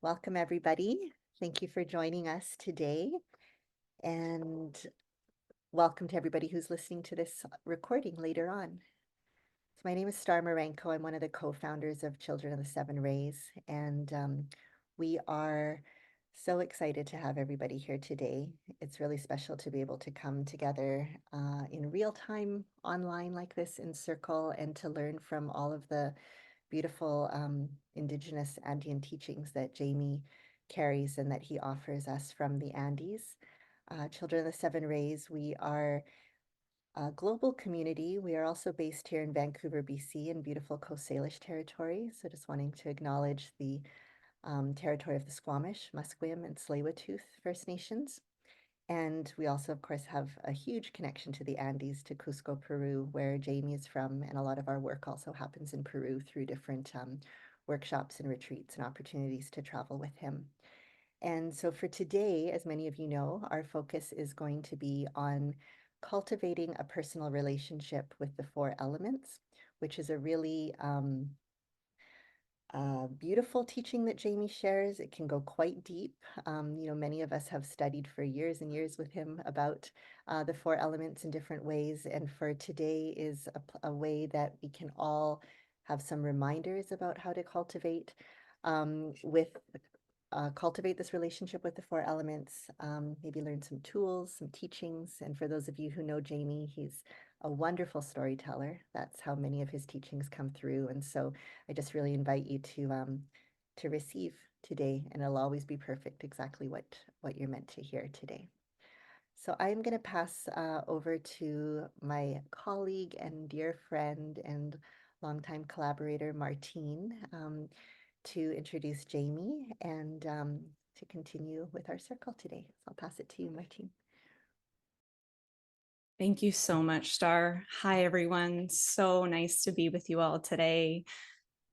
Welcome, everybody. Thank you for joining us today. And welcome to everybody who's listening to this recording later on. So my name is Star Marenko. I'm one of the co-founders of Children of the Seven Rays. And we are so excited to have everybody here today. It's really special to be able to come together in real time online like this in circle and to learn from all of the beautiful Indigenous Andean teachings that Jhaimy carries and that he offers us from the Andes. Children of the Seven Rays, we are a global community. We are also based here in Vancouver, BC, in beautiful Coast Salish territory. So just wanting to acknowledge the territory of the Squamish, Musqueam, and Tsleil-Waututh First Nations. And we also, of course, have a huge connection to the Andes, to Cusco, Peru, where Jhaimy is from. And a lot of our work also happens in Peru through different workshops and retreats and opportunities to travel with him. And so for today, as many of you know, our focus is going to be on cultivating a personal relationship with the four elements, which is a really beautiful teaching that Jhaimy shares. It can go quite deep. Many of us have studied for years and years with him about the four elements in different ways. And for today is a way that we can all have some reminders about how to cultivate this relationship with the four elements, maybe learn some tools, some teachings. And for those of you who know Jhaimy, he's a wonderful storyteller. That's how many of his teachings come through. And so I just really invite you to receive today, and it'll always be perfect, exactly what you're meant to hear today. So I'm going to pass over to my colleague and dear friend and longtime collaborator, Martine, to introduce Jhaimy and to continue with our circle today. So I'll pass it to you, Martine. Thank you so much, Star. Hi, everyone. So nice to be with you all today.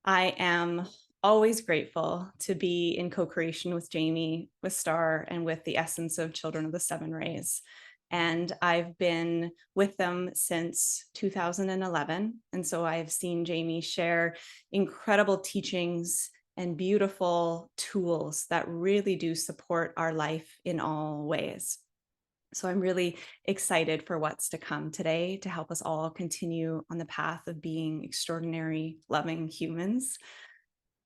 I am always grateful to be in co-creation with Jhaimy, with Star, and with the essence of Children of the Seven Rays. And I've been with them since 2011. And so I've seen Jhaimy share incredible teachings and beautiful tools that really do support our life in all ways. So I'm really excited for what's to come today to help us all continue on the path of being extraordinary, loving humans.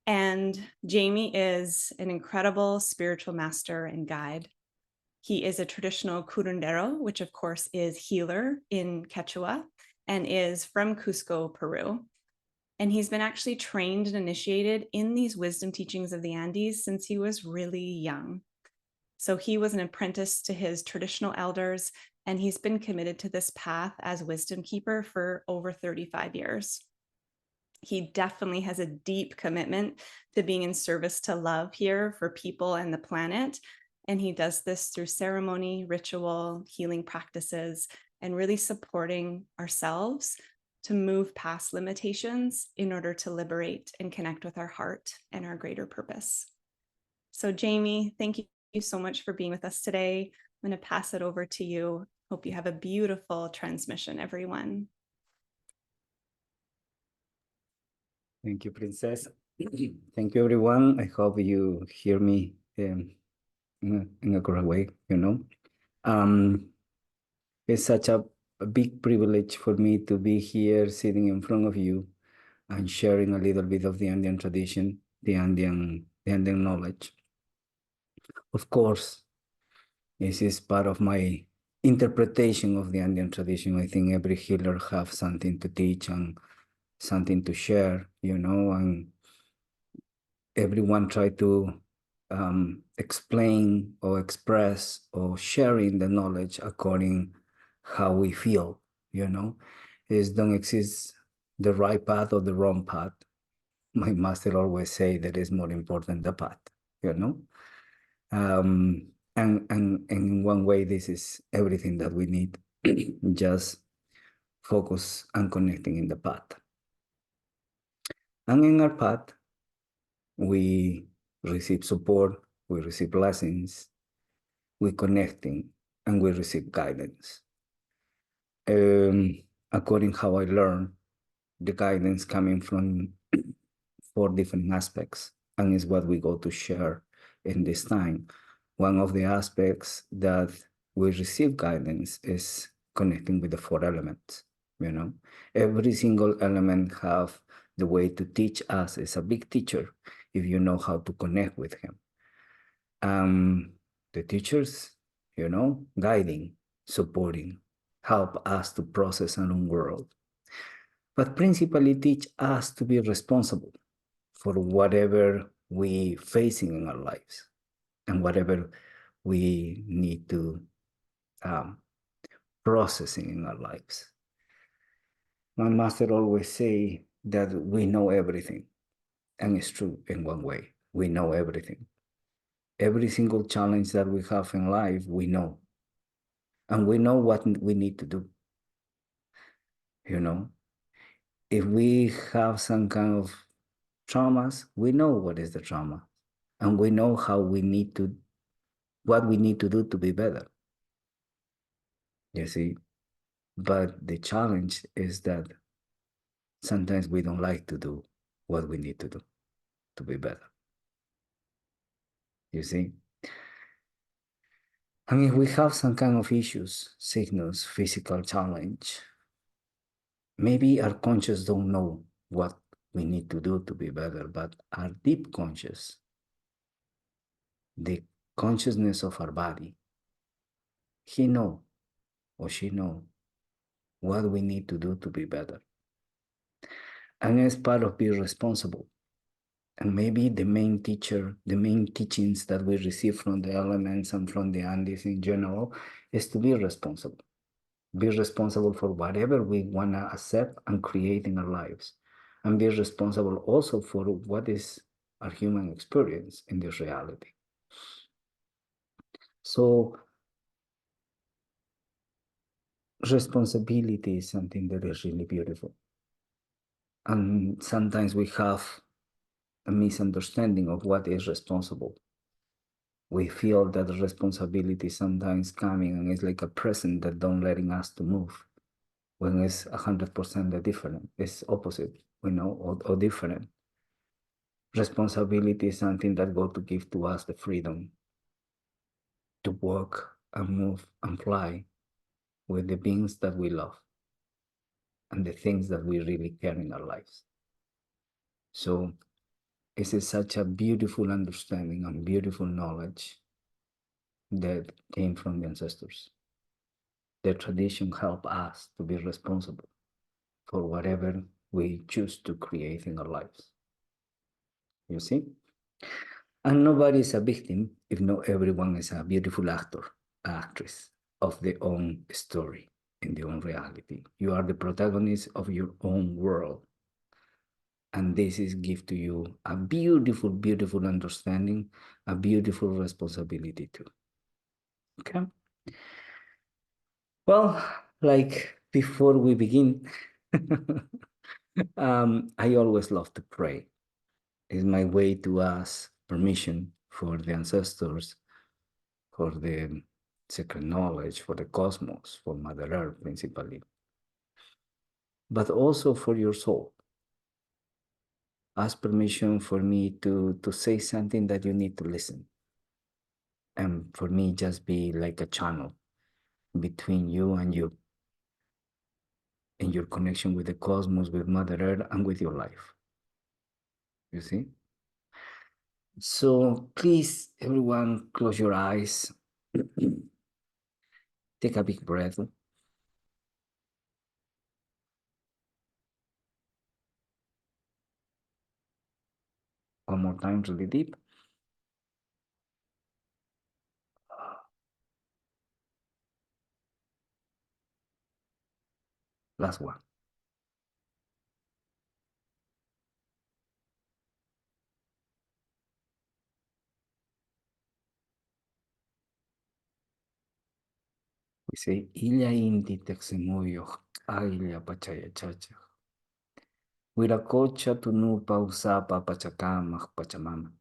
And Jhaimy is an incredible spiritual master and guide. He is a traditional curandero, which of course is healer in Quechua, and is from Cusco, Peru. And he's been actually trained and initiated in these wisdom teachings of the Andes since he was really young. So he was an apprentice to his traditional elders, and he's been committed to this path as wisdom keeper for over 35 years. He definitely has a deep commitment to being in service to love here for people and the planet. And he does this through ceremony, ritual, healing practices, and really supporting ourselves to move past limitations in order to liberate and connect with our heart and our greater purpose. So Jhaimy, thank you so much for being with us today. I'm going to pass it over to you. Hope you have a beautiful transmission, everyone. Thank you, Princess. Thank you, everyone. I hope you hear me in a correct way, It's such a big privilege for me to be here sitting in front of you and sharing a little bit of the Andean tradition, the Andean knowledge. Of course, this is part of my interpretation of the Andean tradition. I think every healer has something to teach and something to share, and everyone try to explain or express or sharing the knowledge according how we feel, Is don't exist the right path or the wrong path. My master always say that is more important the path, and in one way, this is everything that we need, just focus on connecting in the path. And in our path, we receive support, we receive blessings, we connecting, and we receive guidance. According how I learn, the guidance coming from 4 different aspects, and is what we go to share in this time, one of the aspects that we receive guidance is connecting with the four elements. You know, every single element have the way to teach us. Is a big teacher if you know how to connect with him. The teachers, you know, guiding, supporting, help us to process our own world, but principally teach us to be responsible for whatever we facing in our lives and whatever we need to processing in our lives. My master always say that we know everything, and it's true in one way. We know everything. Every single challenge that we have in life, we know. And we know what we need to do. You know, if we have some kind of traumas, we know what is the trauma. And we know how we need to, what we need to do to be better. You see? But the challenge is that sometimes we don't like to do what we need to do to be better. You see? I mean, we have some kind of issues, sickness, physical challenge. Maybe our conscious don't know what we need to do to be better, but our deep conscious, the consciousness of our body, he know or she know what we need to do to be better. And as part of being responsible, and maybe the main teachings that we receive from the elements and from the Andes in general is to be responsible. Be responsible for whatever we want to accept and create in our lives. And be responsible also for what is our human experience in this reality. So responsibility is something that is really beautiful. And sometimes we have a misunderstanding of what is responsible. We feel that responsibility sometimes coming and it's like a present that don't letting us to move. When it's 100% the different, it's opposite, you know, or different. Responsibility is something that God to give to us the freedom to walk and move and fly with the beings that we love and the things that we really care in our lives. So this is such a beautiful understanding and beautiful knowledge that came from the ancestors. The tradition help us to be responsible for whatever we choose to create in our lives. You see? And nobody is a victim if not everyone is a beautiful actor, actress of their own story in their own reality. You are the protagonist of your own world. And this is give to you a beautiful, beautiful understanding, a beautiful responsibility too. Okay. Well, like before we begin, I always love to pray. It's my way to ask permission for the ancestors, for the sacred knowledge, for the cosmos, for Mother Earth principally, but also for your soul. Ask permission for me to say something that you need to listen. And for me, just be like a channel between you and you, in your connection with the cosmos, with Mother Earth, and with your life. You see? So please, everyone, close your eyes. Take a big breath. One more time, really deep. Last one. We say, Illa inti texemuyo, ailla pachaya chacha. Wiracocha tunupa usapa pachacama pachamama.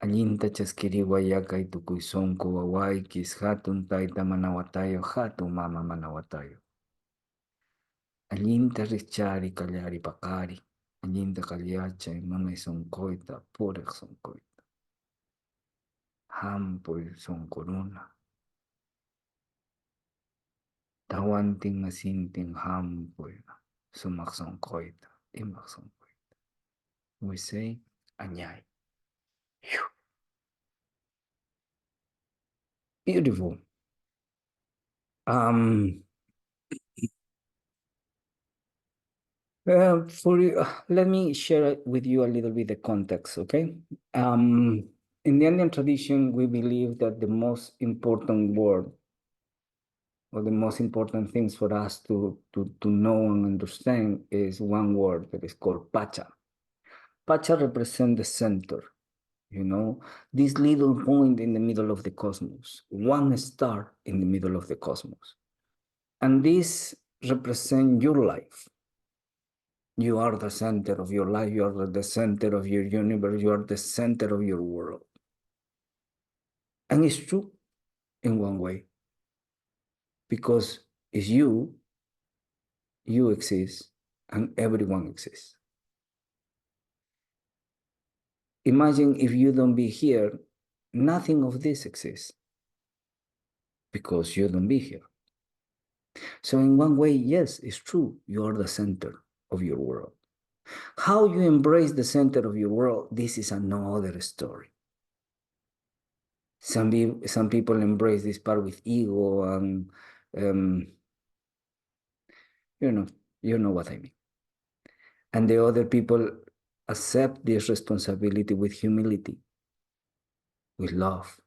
Allinta chaskiriwa yaka y tukuysonko wawaykis hatun tayta manawatayo hatun mama manawatayo. Allinta richari kallari pakari. Allinta kalyacha y mamay sonkoyta purek sonkoyta. Hampoy son corona. Tawanting masinting hampoy. Sumaksong koita. Imaksong koita. We say, anyay. Beautiful. Let me share with you a little bit the context, okay? In the Indian tradition, we believe that the most important word or the most important things for us to know and understand is one word that is called Pacha. Pacha represents the center, this little point in the middle of the cosmos, one star in the middle of the cosmos. And this represents your life. You are the center of your life. You are the center of your universe. You are the center of your world. And it's true in one way, because it's you exist, and everyone exists. Imagine if you don't be here, nothing of this exists, because you don't be here. So in one way, yes, it's true. You are the center of your world. How you embrace the center of your world, this is another story. Some people embrace this part with ego and, you know what I mean. And the other people accept this responsibility with humility, with love,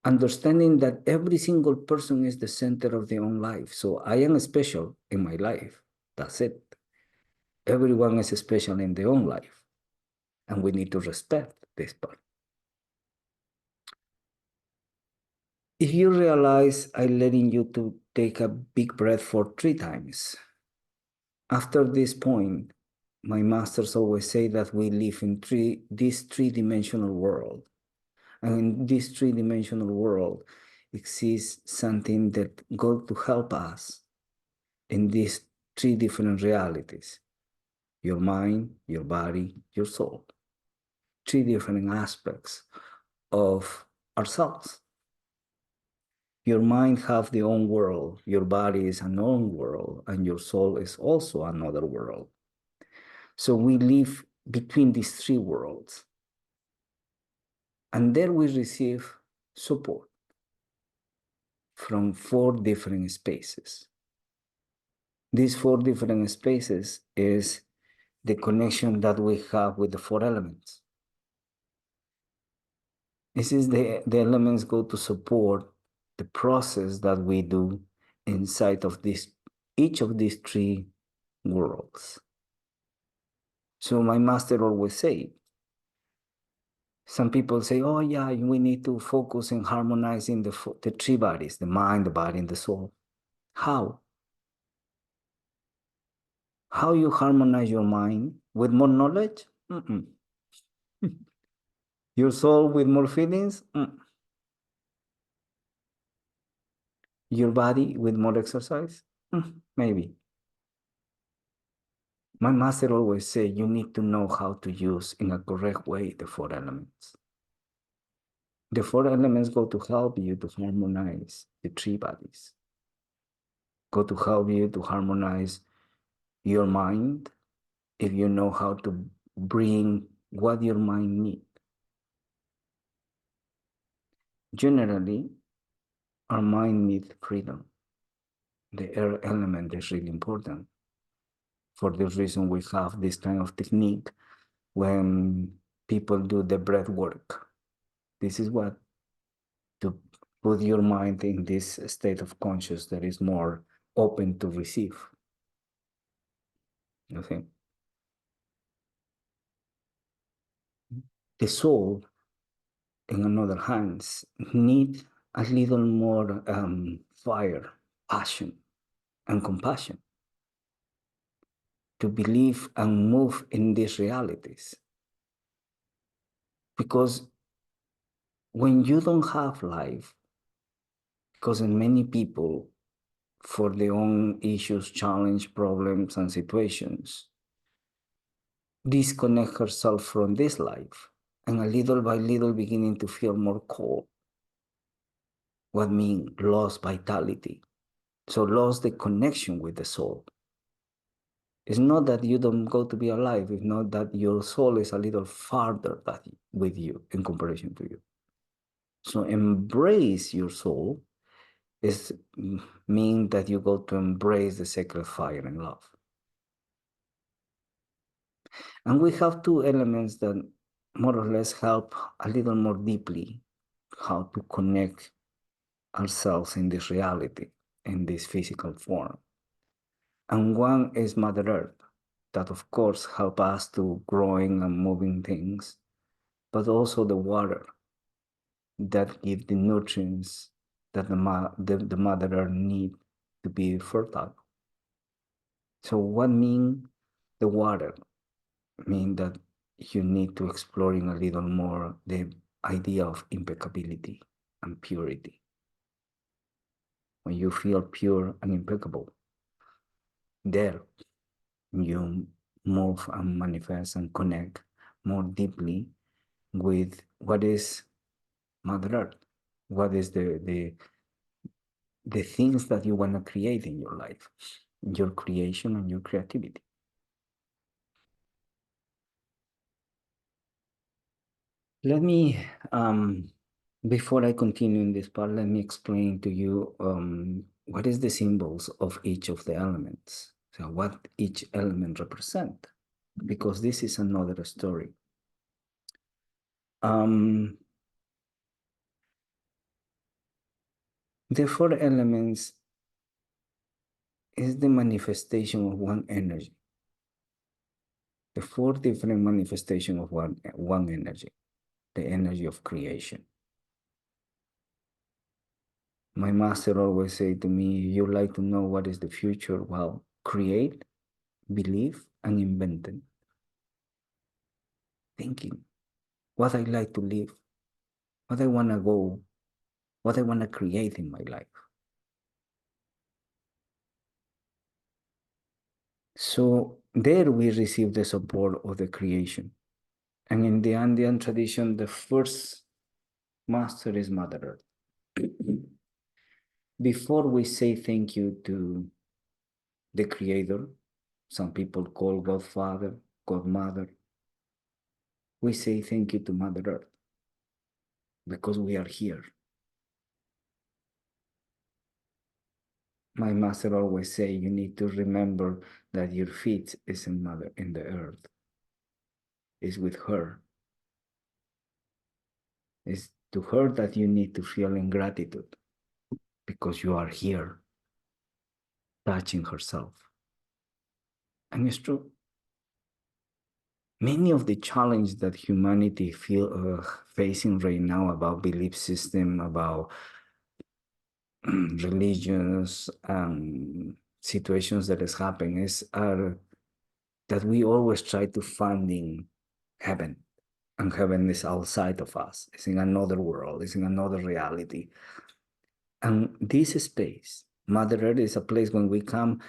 understanding that every single person is the center of their own life. So I am special in my life. That's it. Everyone is special in their own life. And we need to respect this part. If you realize I'm letting you to take a big breath for 3 times, after this point, my masters always say that we live in this three-dimensional world. And in this three-dimensional world exists something that goes to help us in these 3 different realities: your mind, your body, your soul. 3 different aspects of ourselves. Your mind has their own world, your body is an own world, and your soul is also another world. So we live between these 3 worlds. And there we receive support from 4 different spaces. These 4 different spaces is the connection that we have with the 4 elements. This is the elements go to support the process that we do inside of each of these 3 worlds. So my master always say, some people say, oh yeah, we need to focus in harmonizing the 3 bodies, the mind, the body, and the soul. How? How you harmonize your mind? With more knowledge? Your soul with more feelings? Your body with more exercise? Maybe. My master always say you need to know how to use in a correct way the 4 elements. The 4 elements go to help you to harmonize the 3 bodies. Go to help you to harmonize your mind if you know how to bring what your mind needs. Generally, our mind needs freedom. The air element is really important. For this reason, we have this kind of technique when people do the breath work. This is what to put your mind in this state of conscious that is more open to receive. You think? The soul, in another hands, need a little more fire, passion, and compassion to believe and move in these realities. Because when you don't have life, because in many people, for their own issues, challenge, problems, and situations, disconnect herself from this life and a little by little beginning to feel more cold. What means lost vitality? So lost the connection with the soul. It's not that you don't go to be alive. It's not that your soul is a little farther with you in comparison to you. So embrace your soul is mean that you go to embrace the sacred fire and love. And we have two elements that more or less help a little more deeply how to connect ourselves in this reality, in this physical form. And one is Mother Earth, that of course help us to growing and moving things, but also the water that give the nutrients that the Mother Earth need to be fertile. So what mean the water? Mean that you need to exploring a little more the idea of impeccability and purity. When you feel pure and impeccable, there you move and manifest and connect more deeply with what is Mother Earth, what is the things that you want to create in your life, your creation and your creativity. Let me, before I continue in this part, let me explain to you what is the symbols of each of the elements. So what each element represent, because this is another story. The 4 elements is the manifestation of one energy. The 4 different manifestation of one energy, the energy of creation. My master always say to me, you like to know what is the future? Well, create, believe, and invent it. Thinking what I like to live, what I want to go, what I want to create in my life. So there we receive the support of the creation. And in the Andean tradition, the first master is Mother Earth. Before we say thank you to the Creator, some people call God Father, God Mother, we say thank you to Mother Earth because we are here. My master always say you need to remember that your feet is in the earth. Is with her. It's to her that you need to feel in gratitude because you are here touching herself. And it's true. Many of the challenges that humanity facing right now about belief system, about religions, situations that is happening are that we always try to finding heaven. And heaven is outside of us. It's in another world. It's in another reality. And this space, Mother Earth, is a place when we come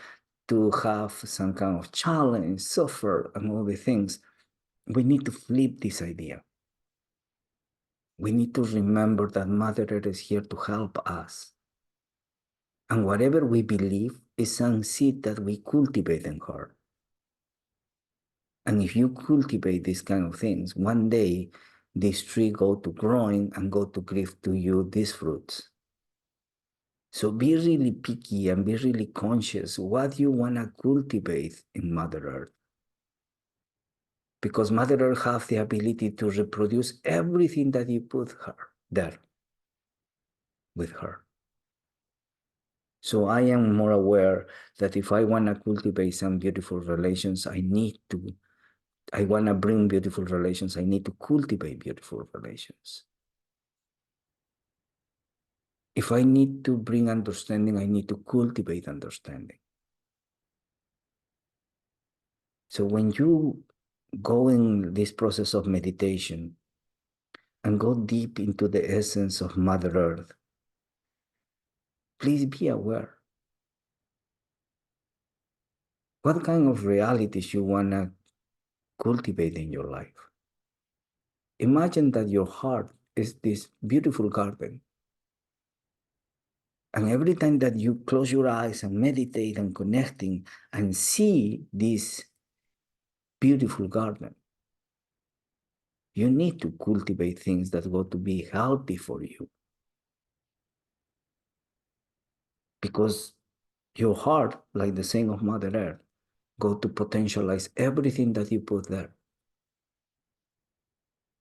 to have some kind of challenge, suffer, and all the things. We need to flip this idea. We need to remember that Mother Earth is here to help us. And whatever we believe is some seed that we cultivate in her. And if you cultivate these kind of things, one day this tree go to growing and go to give to you these fruits. So be really picky and be really conscious what you want to cultivate in Mother Earth. Because Mother Earth has the ability to reproduce everything that you put her there with her. So I am more aware that if I want to cultivate some beautiful relations, I want to bring beautiful relations, I need to cultivate beautiful relations. If I need to bring understanding, I need to cultivate understanding. So when you go in this process of meditation and go deep into the essence of Mother Earth, please be aware. What kind of realities you want to cultivate in your life? Imagine that your heart is this beautiful garden. And every time that you close your eyes and meditate and connecting and see this beautiful garden, you need to cultivate things that go to be healthy for you. Because your heart, like the saying of Mother Earth, go to potentialize everything that you put there.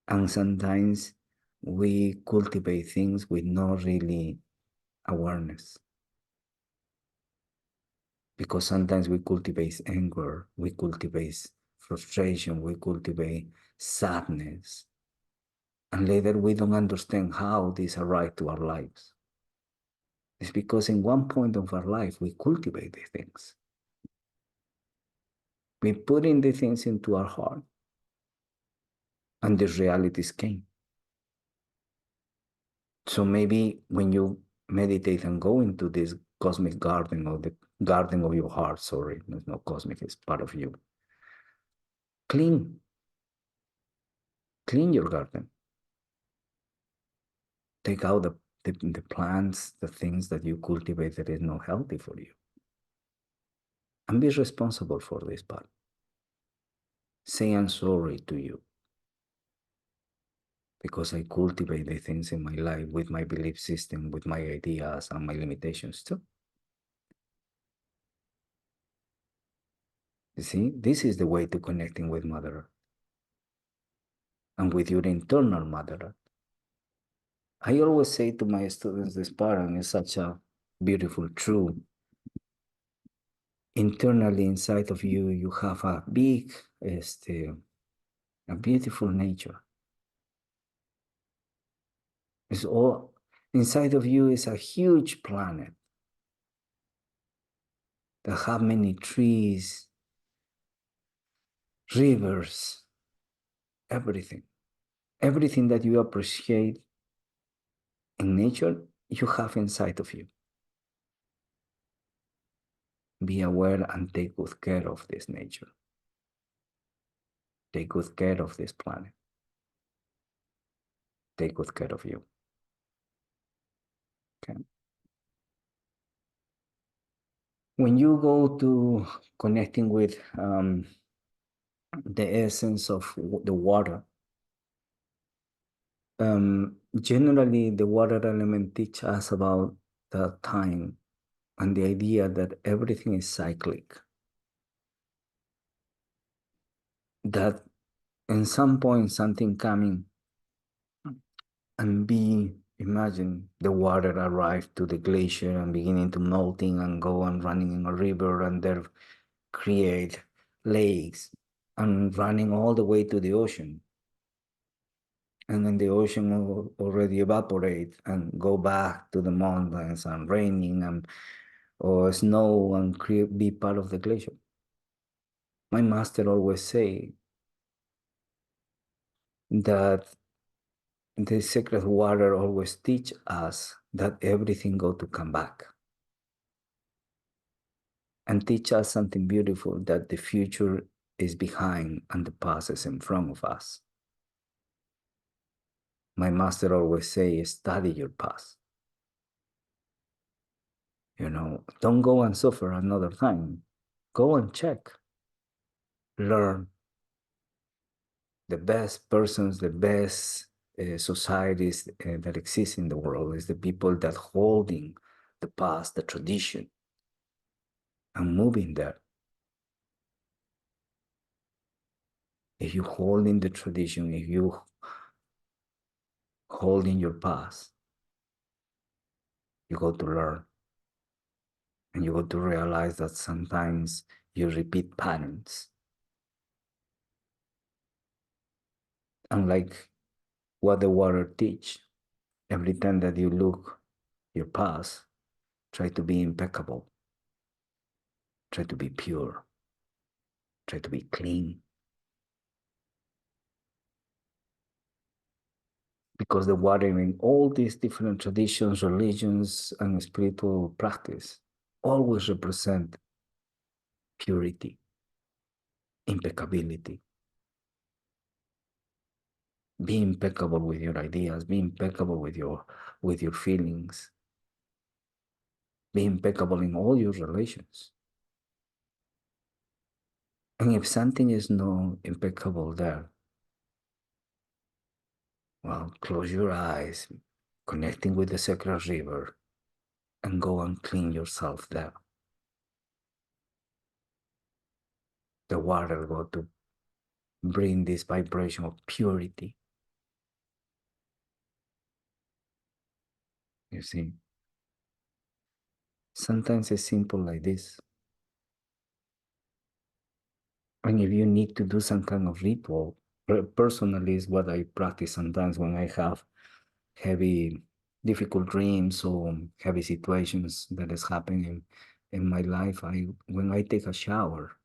And sometimes we cultivate things with no really awareness. Because sometimes we cultivate anger, we cultivate frustration, we cultivate sadness. And later we don't understand how this arrived to our lives. It's because in one point of our life, we cultivate the things. We put in the things into our heart, and the realities came. So maybe when you meditate and go into this cosmic garden, or the garden of your heart, sorry, it's not cosmic, it's part of you. Clean your garden. Take out the plants, the things that you cultivate that is not healthy for you. And be responsible for this part. Say I'm sorry to you, because I cultivate the things in my life with my belief system, with my ideas and my limitations too. You see, this is the way to connecting with Mother Earth and with your internal Mother Earth. I always say to my students this part, and it's such a beautiful truth. Internally inside of you, you have a big, a beautiful nature. It's all inside of you is a huge planet that have many trees, rivers, everything. Everything that you appreciate in nature, you have inside of you. Be aware and take good care of this nature. Take good care of this planet. Take good care of you. Okay. When you go to connecting with the essence of the water, generally the water element teaches us about the time and the idea that everything is cyclic. That in some point something coming and imagine the water arrived to the glacier and beginning to melting and go and running in a river and there create lakes and running all the way to the ocean. And then the ocean already evaporate and go back to the mountains and raining and or snow and be part of the glacier. My master always say that the sacred water always teach us that everything go to come back. And teach us something beautiful, that the future is behind and the past is in front of us. My master always say, study your past. Don't go and suffer another time. Go and check. Learn. The best persons, the best societies that exist in the world is the people that holding the past, the tradition, and moving there. If you hold in the tradition, if you hold in your past, you go to learn. And you go to realize that sometimes you repeat patterns. Unlike what the water teach, every time that you look your past, try to be impeccable. Try to be pure. Try to be clean. Because the water in all these different traditions, religions, and spiritual practice always represent purity, impeccability. Be impeccable with your ideas, be impeccable with your feelings, be impeccable in all your relations. And if something is not impeccable there, well, close your eyes, connecting with the sacred river, and go and clean yourself there. The water go to bring this vibration of purity. You see, sometimes it's simple like this. And if you need to do some kind of ritual, personally is what I practice sometimes when I have heavy, difficult dreams or heavy situations that is happening in my life. When I take a shower,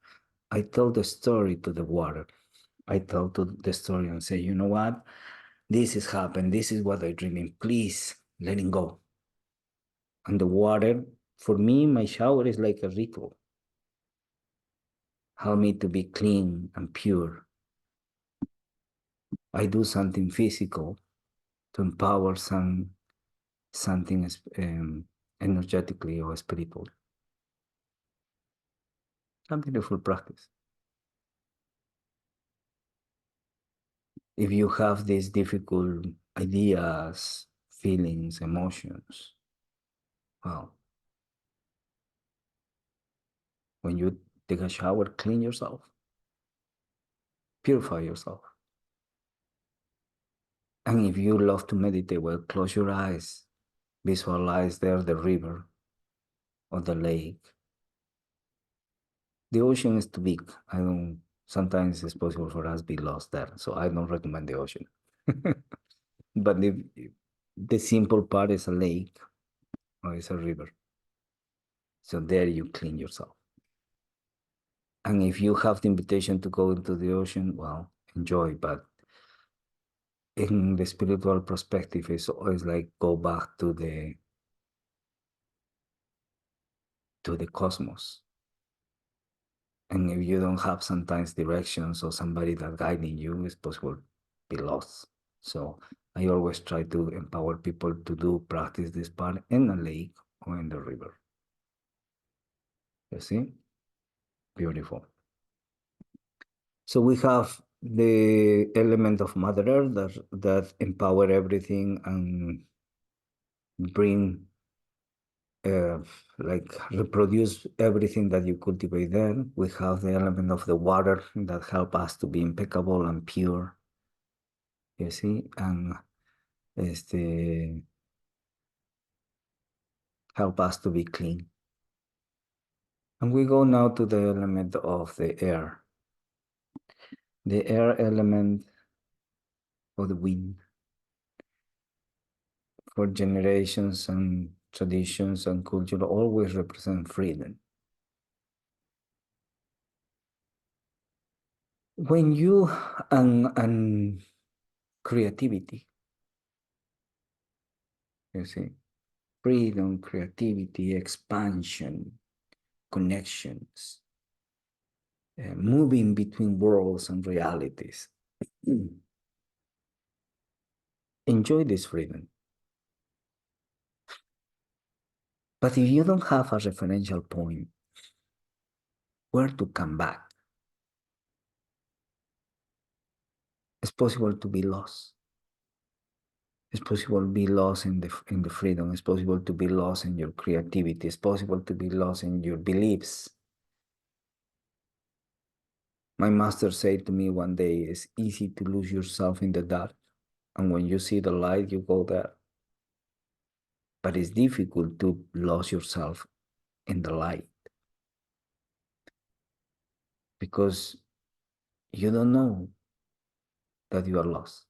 I tell the story to the water. I tell to the story and say, you know what? This has happened. This is what I'm dreaming. Please let it go. And the water, for me, my shower is like a ritual. Help me to be clean and pure. I do something physical to empower something energetically or spiritually. A beautiful practice. If you have these difficult ideas, feelings, emotions, well, when you take a shower, clean yourself, purify yourself. And if you love to meditate, well, close your eyes, visualize there the river or the lake. The ocean is too big. Sometimes it's possible for us to be lost there. So I don't recommend the ocean. But if the simple part is a lake or it's a river. So there you clean yourself. And if you have the invitation to go into the ocean, well, enjoy. But in the spiritual perspective, it's always like go back to the cosmos. And if you don't have sometimes directions or somebody that guiding you, it's possible to be lost. So I always try to empower people to practice this part in a lake or in the river. You see? Beautiful. So we have the element of Mother Earth that empower everything and bring like reproduce everything that you cultivate there. We have the element of the water that help us to be impeccable and pure, you see, and help us to be clean. And we go now to the element of the air. The air element or the wind. For generations and traditions and culture always represent freedom. When you and creativity, you see, freedom, creativity, expansion, connections, moving between worlds and realities. Enjoy this freedom. But if you don't have a referential point where to come back, it's possible to be lost. It's possible to be lost in the freedom. It's possible to be lost in your creativity. It's possible to be lost in your beliefs. My master said to me one day, it's easy to lose yourself in the dark. And when you see the light, you go there. But it's difficult to lose yourself in the light because you don't know that you are lost.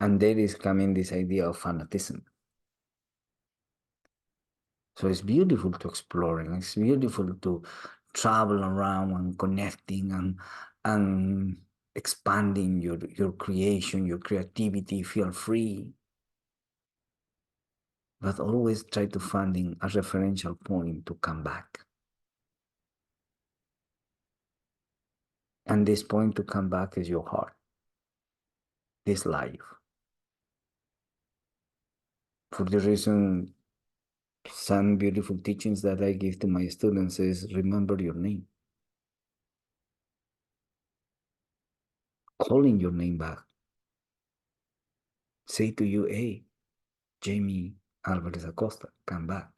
And there is coming this idea of fanatism. So it's beautiful to explore and it's beautiful to travel around and connecting and expanding your creation, your creativity, feel free. But always try to finding a referential point to come back. And this point to come back is your heart, this life. For the reason, some beautiful teachings that I give to my students is remember your name. Calling your name back. Say to you, hey, Jhaimy Alvarez Acosta, come back.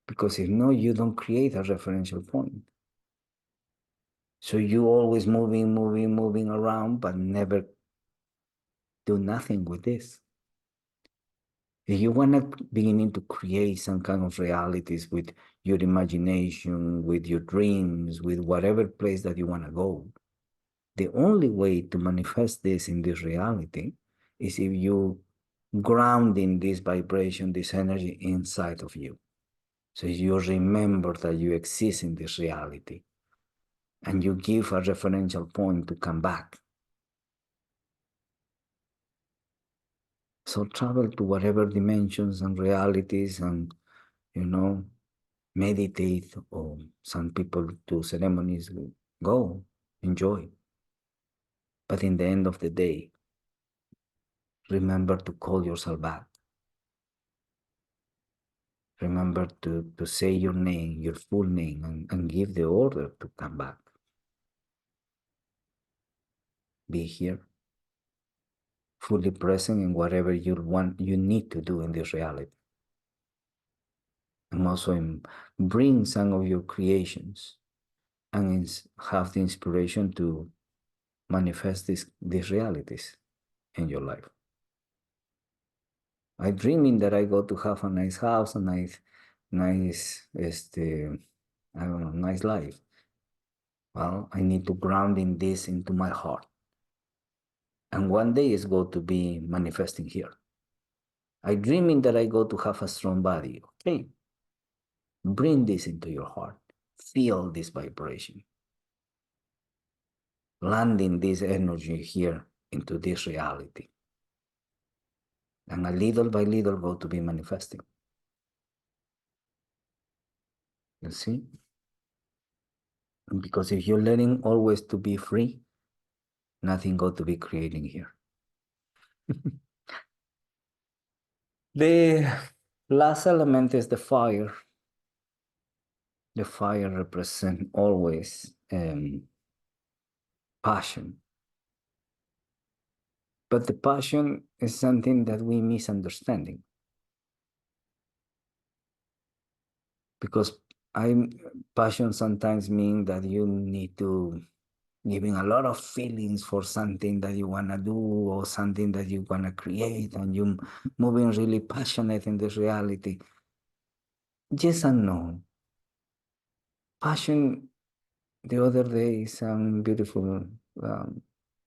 Because if not, you don't create a referential point. So you always moving around, but never do nothing with this. If you want to begin to create some kind of realities with your imagination, with your dreams, with whatever place that you want to go, the only way to manifest this in this reality is if you ground in this vibration, this energy inside of you. So you remember that you exist in this reality and you give a referential point to come back. So travel to whatever dimensions and realities and, meditate, or some people do ceremonies, go, enjoy. But in the end of the day, remember to call yourself back. Remember to say your name, your full name, and give the order to come back. Be here, fully present in whatever you need to do in this reality. And also bring some of your creations and have the inspiration to manifest these realities in your life. I'm dreaming that I go to have a nice house, a nice, I don't know, nice life. Well, I need to ground in this into my heart. And one day it's going to be manifesting here. I'm dreaming that I go to have a strong body. Okay, bring this into your heart. Feel this vibration. Landing this energy here into this reality. And a little by little go to be manifesting. You see? Because if you're letting always to be free, nothing go to be creating here. The last element is the fire. The fire represents always passion. But the passion is something that we misunderstanding. Because passion sometimes means that you need to giving a lot of feelings for something that you want to do or something that you want to create, and you moving really passionate in this reality. Yes and no. Passion, the other day, some beautiful, one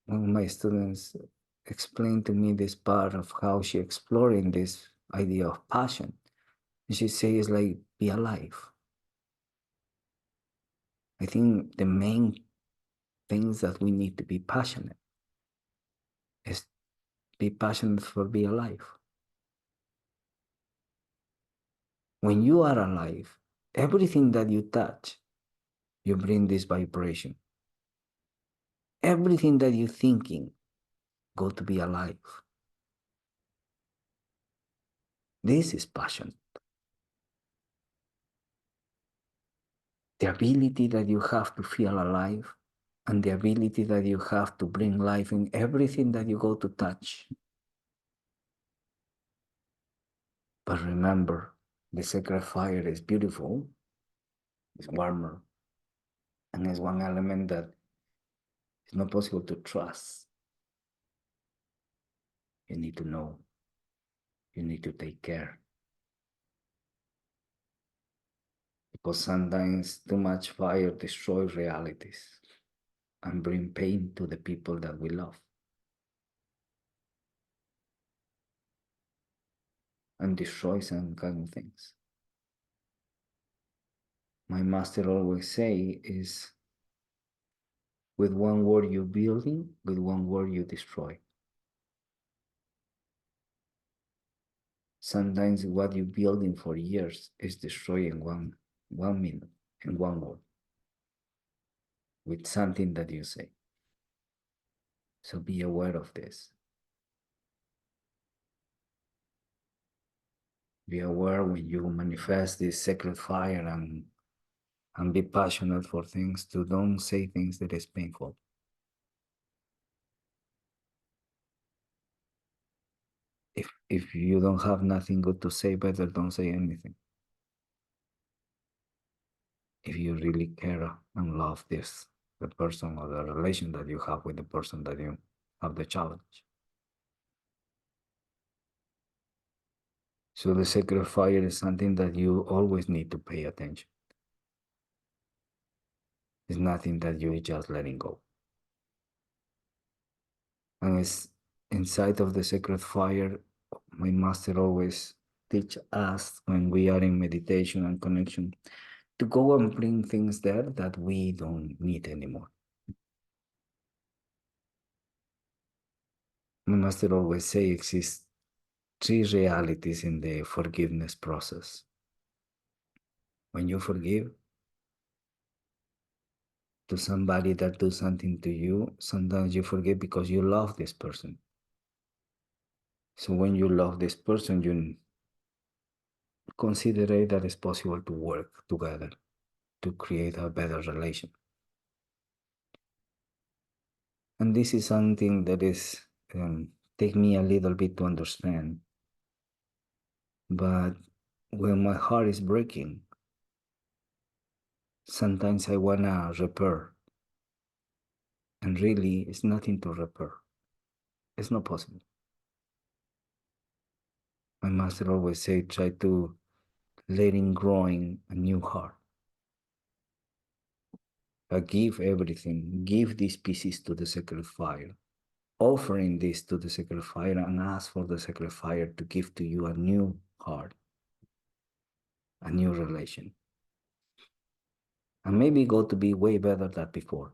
of my students explained to me this part of how she exploring this idea of passion. And she says, like, be alive. I think the main things that we need to be passionate is be passionate for be alive. When you are alive, everything that you touch, you bring this vibration. Everything that you're thinking, go to be alive. This is passion. The ability that you have to feel alive and the ability that you have to bring life in everything that you go to touch. But remember, the sacred fire is beautiful, it's warmer, and it's one element that is not possible to trust. You need to know. You need to take care. Because sometimes too much fire destroys realities and bring pain to the people that we love. And destroy some kind of things. My master always say is, with one word you building, with one word you destroy. Sometimes what you building for years is destroying one minute in one word. with something that you say. So be aware of this. Be aware when you manifest this sacred fire and be passionate for things, to don't say things that is painful. If you don't have nothing good to say, better don't say anything. If you really care and love the person or the relation that you have with the person that you have the challenge. So the sacred fire is something that you always need to pay attention. It's nothing that you just letting go. And it's inside of the sacred fire, my master always teach us when we are in meditation and connection to go and bring things there that we don't need anymore. My master always say exist three realities in the forgiveness process. When you forgive to somebody that do something to you, sometimes you forgive because you love this person. So when you love this person, you consider that it's possible to work together to create a better relation. And this is something that is take me a little bit to understand. But when my heart is breaking, sometimes I wanna repair. And really, it's nothing to repair. It's not possible. My master always say, try to letting growing a new heart. Give everything, give these pieces to the sacred fire, offering this to the sacred fire and ask for the sacred fire to give to you a new heart, a new relation. And maybe go to be way better than before.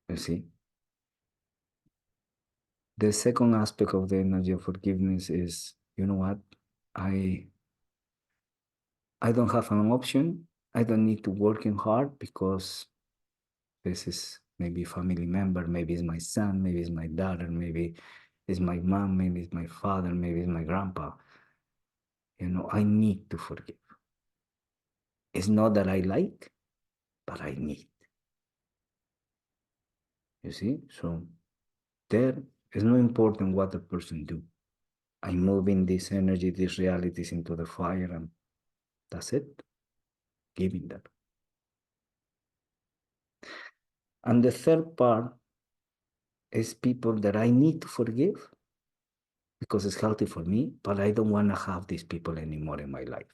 You see? The second aspect of the energy of forgiveness is, you know what? I don't have an option. I don't need to working hard because this is maybe family member, maybe it's my son, maybe it's my daughter, maybe it's my mom, maybe it's my father, maybe it's my grandpa. You know, I need to forgive. It's not that I like, but I need. You see? So there is no important what the person do. I'm moving this energy, these realities into the fire, and that's it. Giving that. And the third part is people that I need to forgive because it's healthy for me, but I don't want to have these people anymore in my life.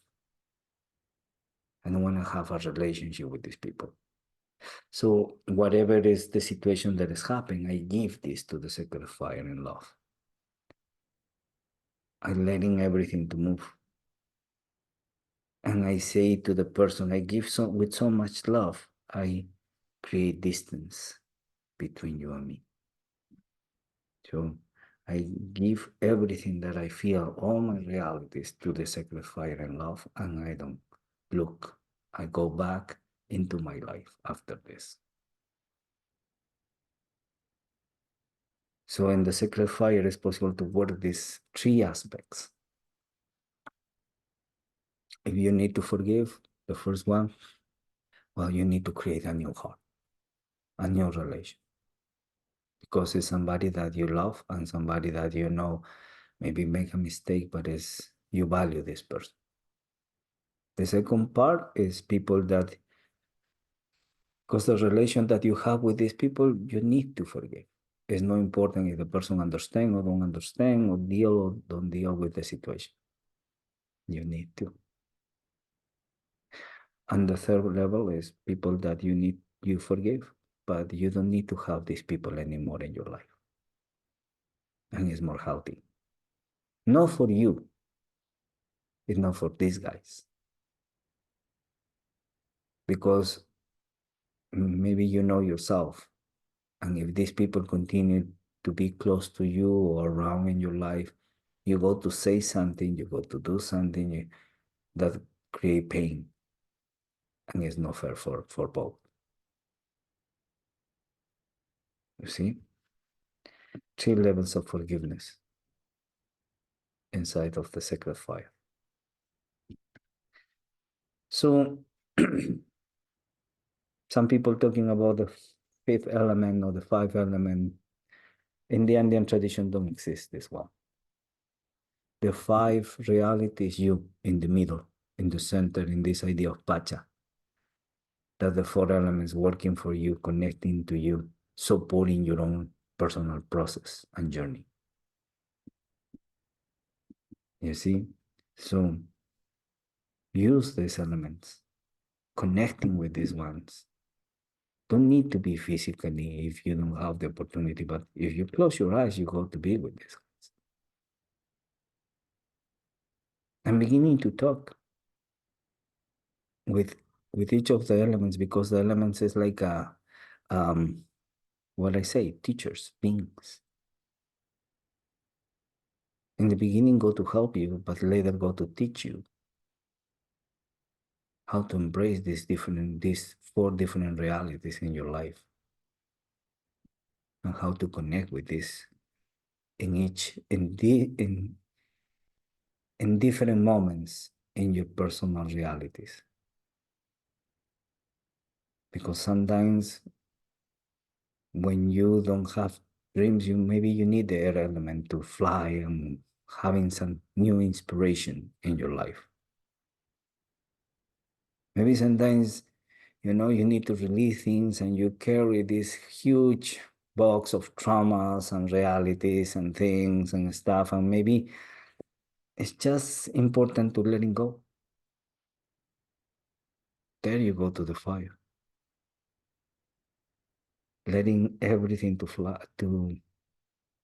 I don't want to have a relationship with these people. So whatever is the situation that is happening, I give this to the sacred fire in love. I'm letting everything to move. And I say to the person, I give with so much love, I create distance between you and me. So I give everything that I feel, all my realities to the sacred fire and love, and I don't look. I go back into my life after this. So in the sacred fire, it's possible to work these three aspects. If you need to forgive, the first one, well, you need to create a new heart, a new relation. Because it's somebody that you love and somebody that you know maybe make a mistake, but you value this person. The second part is people that, because the relation that you have with these people, you need to forgive. It's not important if the person understand or don't understand or deal or don't deal with the situation. You need to. And the third level is people that you forgive, but you don't need to have these people anymore in your life. And it's more healthy. Not for you. It's not for these guys. Because maybe you know yourself. And if these people continue to be close to you or around in your life, you go to say something, you go to do something that create pain. and it's not fair for both. You see? 3 levels of forgiveness inside of the sacred fire. So some people talking about the 5th element or the 5th element. In the Andean tradition don't exist this one. The 5 realities you in the middle, in the center, in this idea of Pacha. That the 4 elements working for you, connecting to you, supporting your own personal process and journey. You see? So use these elements, connecting with these ones. Don't need to be physically if you don't have the opportunity, but if you close your eyes, you go to be with these ones. And beginning to talk with each of the elements, because the elements is like what I say, teachers, beings. In the beginning, go to help you, but later go to teach you how to embrace these 4 different realities in your life, and how to connect with this in different moments in your personal realities. Because sometimes when you don't have dreams, maybe you need the air element to fly and having some new inspiration in your life. Maybe sometimes, you need to release things and you carry this huge box of traumas and realities and things and stuff, and maybe it's just important to letting go. There you go to the fire. Letting everything to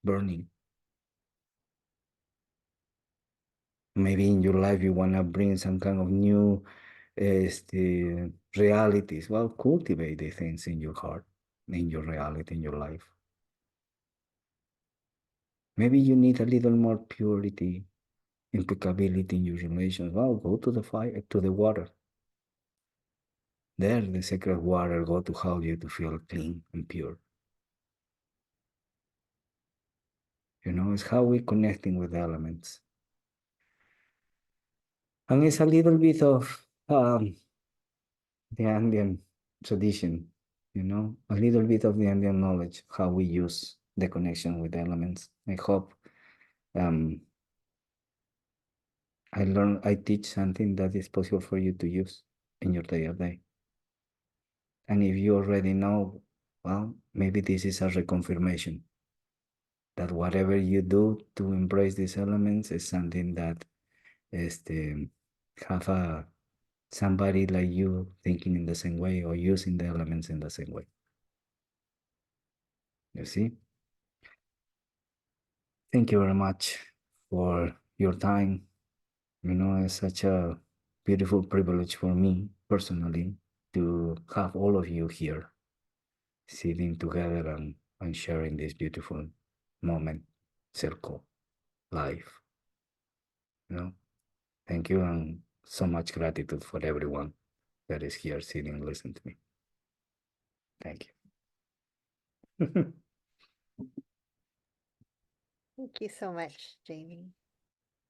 burning. Maybe in your life you want to bring some kind of new realities. Well, cultivate the things in your heart, in your reality, in your life. Maybe you need a little more purity, impeccability in your relations. Well, go to the fire, to the water. There, the sacred water go to help you to feel clean and pure. It's how we're connecting with the elements. And it's a little bit of the Andean tradition, a little bit of the Andean knowledge, how we use the connection with the elements. I hope I teach something that is possible for you to use in your day-to-day. And if you already know, well, maybe this is a reconfirmation that whatever you do to embrace these elements is something that have somebody like you thinking in the same way or using the elements in the same way. You see? Thank you very much for your time. It's such a beautiful privilege for me personally to have all of you here sitting together and sharing this beautiful moment, circle, life. Thank you, and so much gratitude for everyone that is here sitting and listening to me. Thank you. Thank you so much, Jhaimy.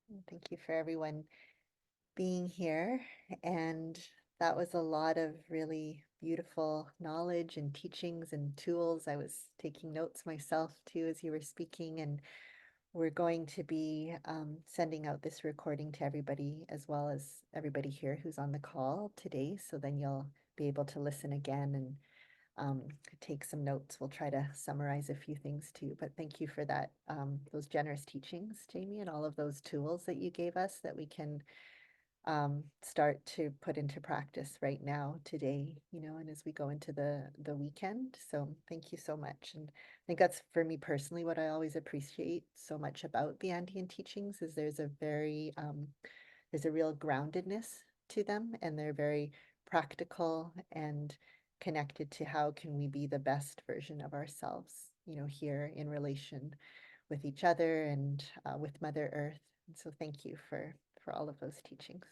And thank you for everyone being here. And that was a lot of really beautiful knowledge and teachings and tools. I was taking notes myself too as you were speaking, and we're going to be sending out this recording to everybody as well as everybody here who's on the call today. So then you'll be able to listen again and take some notes. We'll try to summarize a few things too, but thank you for that, those generous teachings, Jhaimy, and all of those tools that you gave us that we can start to put into practice right now, today, and as we go into the weekend. So thank you so much. And I think that's, for me personally, what I always appreciate so much about the Andean teachings is there's a real groundedness to them, and they're very practical and connected to how can we be the best version of ourselves, here in relation with each other and with Mother Earth. And so thank you for all of those teachings.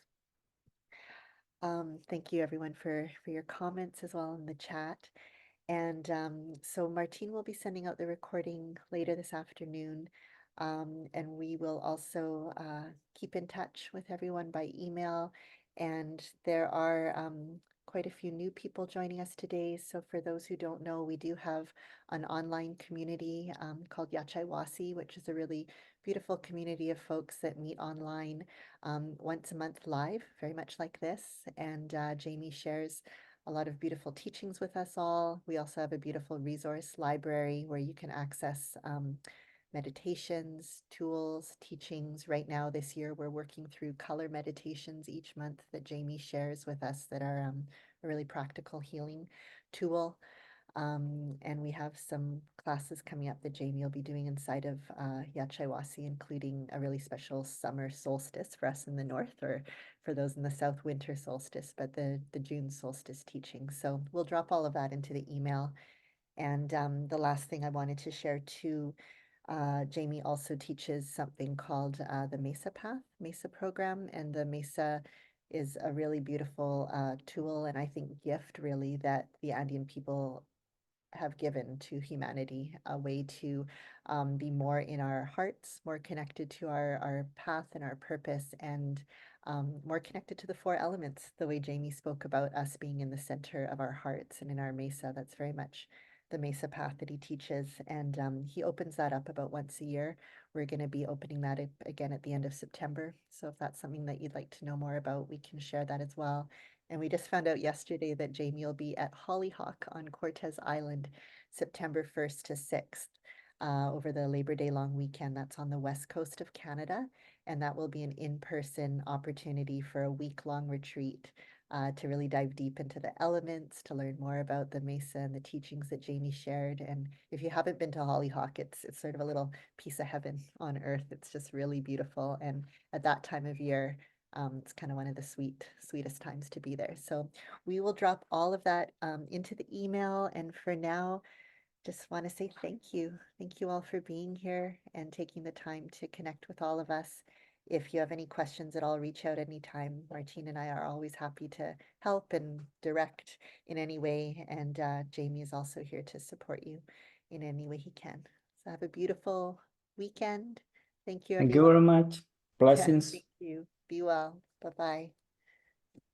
Thank you everyone for your comments as well in the chat. And so Martine will be sending out the recording later this afternoon. And we will also keep in touch with everyone by email. And there are quite a few new people joining us today. So for those who don't know, we do have an online community called Jhaimy, which is a really beautiful community of folks that meet online once a month live, very much like this. And Jhaimy shares a lot of beautiful teachings with us all. We also have a beautiful resource library where you can access meditations, tools, teachings. Right now, this year, we're working through color meditations each month that Jhaimy shares with us that are a really practical healing tool. And we have some classes coming up that Jhaimy will be doing inside of Jhaimy, including a really special summer solstice for us in the north, or for those in the south, winter solstice, but the June solstice teaching. So we'll drop all of that into the email. And the last thing I wanted to share too, Jhaimy also teaches something called the Mesa program, and the Mesa is a really beautiful tool and I think gift really that the Andean people have given to humanity, a way to be more in our hearts, more connected to our path and our purpose, and more connected to the four elements, the way Jhaimy spoke about us being in the center of our hearts and in our mesa. That's very much the mesa path that he teaches. And he opens that up about once a year. We're going to be opening that up again at the end of September. So if that's something that you'd like to know more about, we can share that as well. And we just found out yesterday that Jhaimy will be at Hollyhock on Cortes Island, September 1st to 6th, over the Labor Day long weekend. That's on the west coast of Canada. And that will be an in-person opportunity for a week-long retreat to really dive deep into the elements, to learn more about the Mesa and the teachings that Jhaimy shared. And if you haven't been to Hollyhock, it's sort of a little piece of heaven on earth. It's just really beautiful. And at that time of year, it's kind of one of the sweetest times to be there. So we will drop all of that into the email. And for now, just want to say thank you. Thank you all for being here and taking the time to connect with all of us. If you have any questions at all, reach out anytime. Martine and I are always happy to help and direct in any way. And Jhaimy is also here to support you in any way he can. So have a beautiful weekend. Thank you, Thank you everyone. very much. Yeah, Blessings. thank you. Be well. Bye-bye.